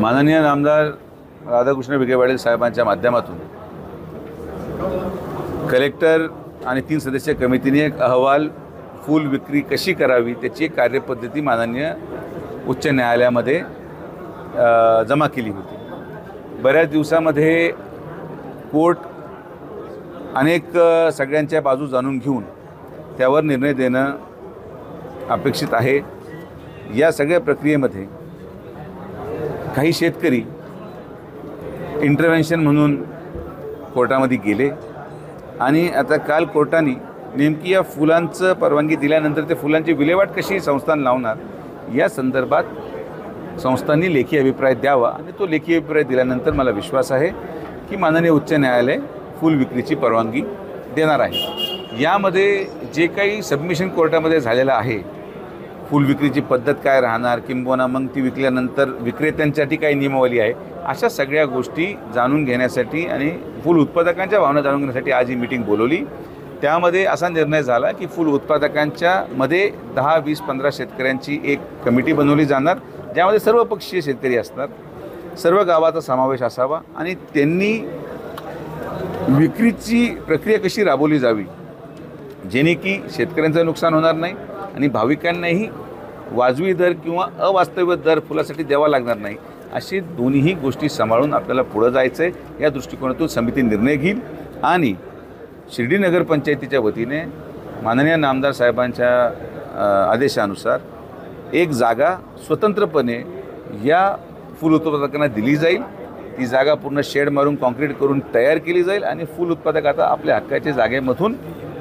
माननीय आमदार राधाकृष्ण विखे पाटील साहेबांच्या माध्यमातून कलेक्टर आणि 3 सदस्यीय कमिटीने एक अहवाल फूल विक्री कशी करावी त्याची एक कार्यपद्धती माननीय उच्च न्यायालयामध्ये जमा केली होती। बऱ्याच दिवसामध्ये कोर्ट अनेक सगळ्यांच्या बाजू जाणून घेऊन त्यावर निर्णय देणं अपेक्षित आहे। या सगळ्या प्रक्रियेमध्ये काही शेतकरी इंटरव्हेन्शन म्हणून कोर्टामध्ये गेले आणि आता काल कोर्टाने नेमकी या फुलांचं परवानगी दिल्यानंतर ते फुलांची विल्हेवाट कशी संस्थान लावणार या संदर्भात संस्थांनी लेखी अभिप्राय द्यावा आणि तो लेखी अभिप्राय दिल्यानंतर मला विश्वास आहे की माननीय उच्च न्यायालय फूल विक्रीची परवानगी देणार आहे। यामध्ये जे काही सबमिशन कोर्टामध्ये झालेलं आहे, फूल विक्रीची पद्धत काय राहणार किंबहुना मग ती विकल्यानंतर विक्रेत्यांसाठी काही नियमावली आहे, अशा सगळ्या गोष्टी जाणून घेण्यासाठी आणि फूल उत्पादकांच्या भावना जाणून घेण्यासाठी आज ही मीटिंग बोलवली। त्यामध्ये असा निर्णय झाला की फूल उत्पादकांच्या मध्ये 10, 20, 15 शेतकऱ्यांची एक कमिटी बनवली जाणार, ज्यामध्ये सर्व पक्षीय शेतकरी असणार, सर्व गावाचा समावेश असावा आणि त्यांनी विक्रीची प्रक्रिया कशी राबवली जावी जेणे की शेतकऱ्यांचं नुकसान होणार नाही आणि भाविकांनाही वाजवी दर किंवा अवास्तव दर फुलासाठी द्यावा लागणार नाही, अशी दोन्हीही गोष्टी सांभाळून आपल्याला पुढे जायचं आहे। या दृष्टिकोनातून समिती निर्णय घेईल आणि शिर्डी नगरपंचायतीच्या वतीने माननीय आमदार साहेबांच्या आदेशानुसार एक जागा स्वतंत्रपणे या फूल उत्पादकांना दिली जाईल। ती जागा पूर्ण शेड मारून कॉन्क्रीट करून तयार केली जाईल आणि फूल उत्पादक आता आपल्या हक्काच्या जागेमधून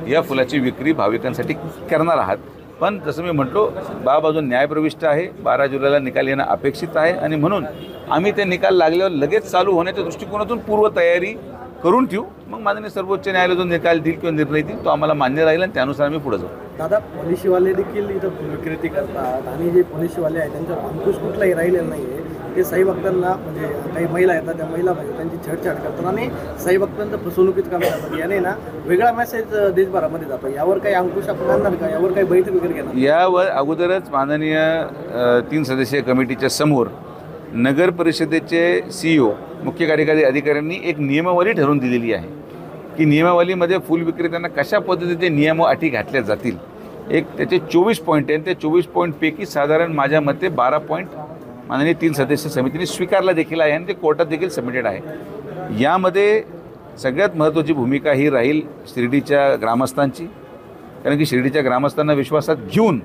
या फुलाची विक्री भाविकांसाठी करणार आहात। पण जसं मी म्हटलो, बाब अजून न्यायप्रविष्ट आहे, 12 जुलैला निकाल येणं अपेक्षित आहे आणि म्हणून आम्ही ते निकाल लागल्यावर लगेच चालू होण्याच्या दृष्टिकोनातून पूर्वतयारी करून ठेवू। मग माननीय सर्वोच्च न्यायालय जो निकाल देईल किंवा निर्णय देईल तो आम्हाला मान्य राहील आणि त्यानुसार आम्ही पुढे जाऊ। दादा, पोलिसवाले देखील इथं विक्रेती करतात आणि जे पोलिसवाले आहेत त्यांच्यावर अंकुश कुठलाही राहिलेला नाही आहे। ते साई भक्तांना म्हणजे काही महिला येतात, त्या महिला त्यांची छेडछाड करतात आणि साई भक्तांचं फसवणुकीत काम करतात। याने ना वेगळा मेसेज देशभरामध्ये जातो। यावर काही अंकुश आपण आणणार का? यावर काही बैठक वगैरे घेणार? यावर अगोदरच माननीय 3 सदस्यीय कमिटीच्या समोर नगर परिषदेचे CEO मुख्य कार्यकारी अधिकाऱ्यांनी एक नियमावली ठरवून दिलेली आहे की नियमावलीमध्ये फूल विक्रेत्यांना कशा पद्धतीचे नियम व अटी घातल्या जातील। एक त्याचे 24 पॉईंट आहेत, त्या 24 पॉईंटपैकी साधारण माझ्या मते 12 पॉईंट माननीय 3 सदस्य समितीने स्वीकारला देखील आहे आणि ते कोर्टात देखील सबमिटेड आहे। यामध्ये सगळ्यात महत्त्वाची भूमिका ही राहील शिर्डीच्या ग्रामस्थांची, कारण की शिर्डीच्या ग्रामस्थांना विश्वासात घेऊन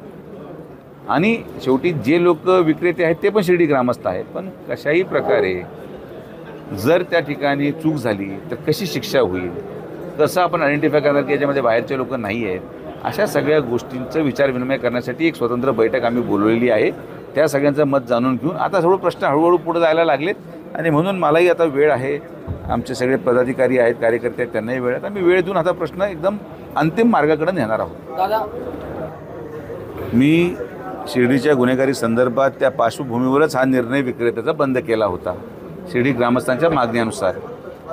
आणि शेवटी जे लोक विक्रेते आहेत ते पण शिर्डी ग्रामस्थ आहेत, पण कशाही प्रकारे जर त्या ठिकाणी चूक झाली तर कशी शिक्षा होईल, कसं आपण आयडेंटिफाय करणार की याच्यामध्ये बाहेरचे लोक नाही आहेत, अशा सगळ्या गोष्टींचं विचारविनिमय करण्यासाठी एक स्वतंत्र बैठक आम्ही बोलवलेली आहे। त्या सगळ्यांचं मत जाणून घेऊन आता सर्व प्रश्न हळूहळू पुढे जायला लागलेत आणि म्हणून मलाही आता वेळ आहे, आमचे सगळे पदाधिकारी आहेत, कार्यकर्ते आहेत, त्यांनाही वेळ आहे। आम्ही वेळ देऊन आता प्रश्न एकदम अंतिम मार्गाकडे नेणार आहोत। दादा, मी शिर्डीच्या गुन्हेगारी संदर्भात त्या पार्श्वभूमीवरच हा निर्णय विक्रेत्याचा बंद केला होता शिर्डी ग्रामस्थांच्या मागण्यानुसार।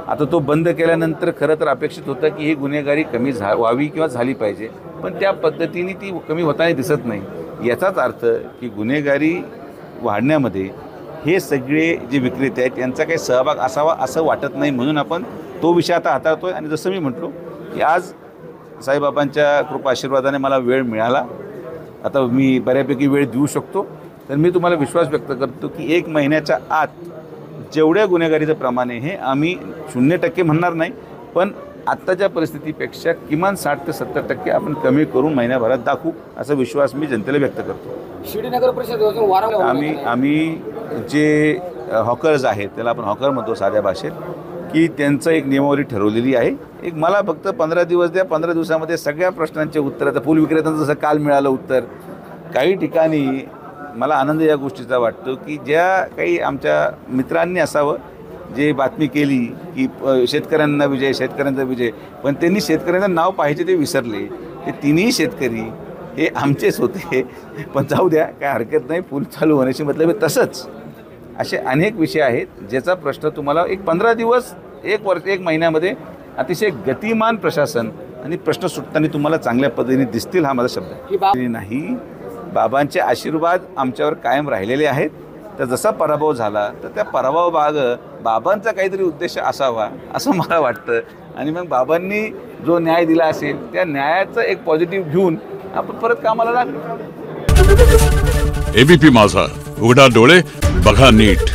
आता तो बंद केल्यानंतर खरं तर अपेक्षित होतं की ही गुन्हेगारी कमी व्हावी किंवा झाली पाहिजे, पण त्या पद्धतीने ती कमी होताना दिसत नाही। याचाच अर्थ की गुन्हेगारी वाढण्यामध्ये हे सगळे जे विक्रेते आहेत यांचा काही सहभाग असावा असं वाटत नाही, म्हणून आपण तो विषय आता हाताळतो आहे। आणि जसं मी म्हटलो की आज साईबाबांच्या कृपा आशीर्वादाने मला वेळ मिळाला, आता मी बऱ्यापैकी वेळ देऊ शकतो, तर मी तुम्हाला विश्वास व्यक्त करतो की 1 महिन्याच्या आत जेवढ्या गुन्हेगारीचं प्रमाण आहे हे आम्ही 0% म्हणणार नाही, पण आत्ताच्या परिस्थितीपेक्षा किमान 60 ते 70% आपण कमी करून महिन्याभरात दाखवू असा विश्वास मी जनतेला व्यक्त करतो। शिर्डी नगर परिषद आम्ही जे हॉकर्स आहेत त्याला आपण हॉकर म्हणतो साध्या भाषेत, की त्यांचं एक नियमावली ठरवलेली आहे। एक मला फक्त 15 दिवस द्या, 15 दिवसामध्ये सगळ्या प्रश्नांचे उत्तर, आता फूल विक्रेत्यांचं जसं काल मिळालं उत्तर, काही ठिकाणी मला आनंद या गोष्टीचा वाटतो की ज्या काही आमच्या मित्रांनी असावं जे बातमी केली की शेतकऱ्यांना विजय, शेतकऱ्यांचा विजय, पण त्यांनी शेतकऱ्यांचं नाव पाहायचे ते विसरले। ते 3ही शेतकरी हे आमचेच होते, पण जाऊ द्या, काय हरकत नाही, फूल चालू होण्याची मतलब आहे। तसंच असे अनेक विषय आहेत ज्याचा प्रश्न तुम्हाला एक 15 दिवस, 1 वर्ष, 1 महिन्यामध्ये अतिशय गतिमान प्रशासन आणि प्रश्न सुटताना तुम्हाला चांगल्या पद्धतीने दिसतील, हा माझा शब्द आहे। नाही, बाबांचे आशीर्वाद आमच्यावर कायम राहिलेले आहेत तर जसा पराभव झाला तर त्या पराभवामागं बाबांचा काहीतरी उद्देश असावा असं मला वाटतं. आणि मग बाबांनी जो न्याय दिला असेल त्या न्यायाचं एक पॉझिटिव्ह घेऊन आपण परत कामाला लागलो. एबीपी माझा, उघडा डोळे बघा नीट.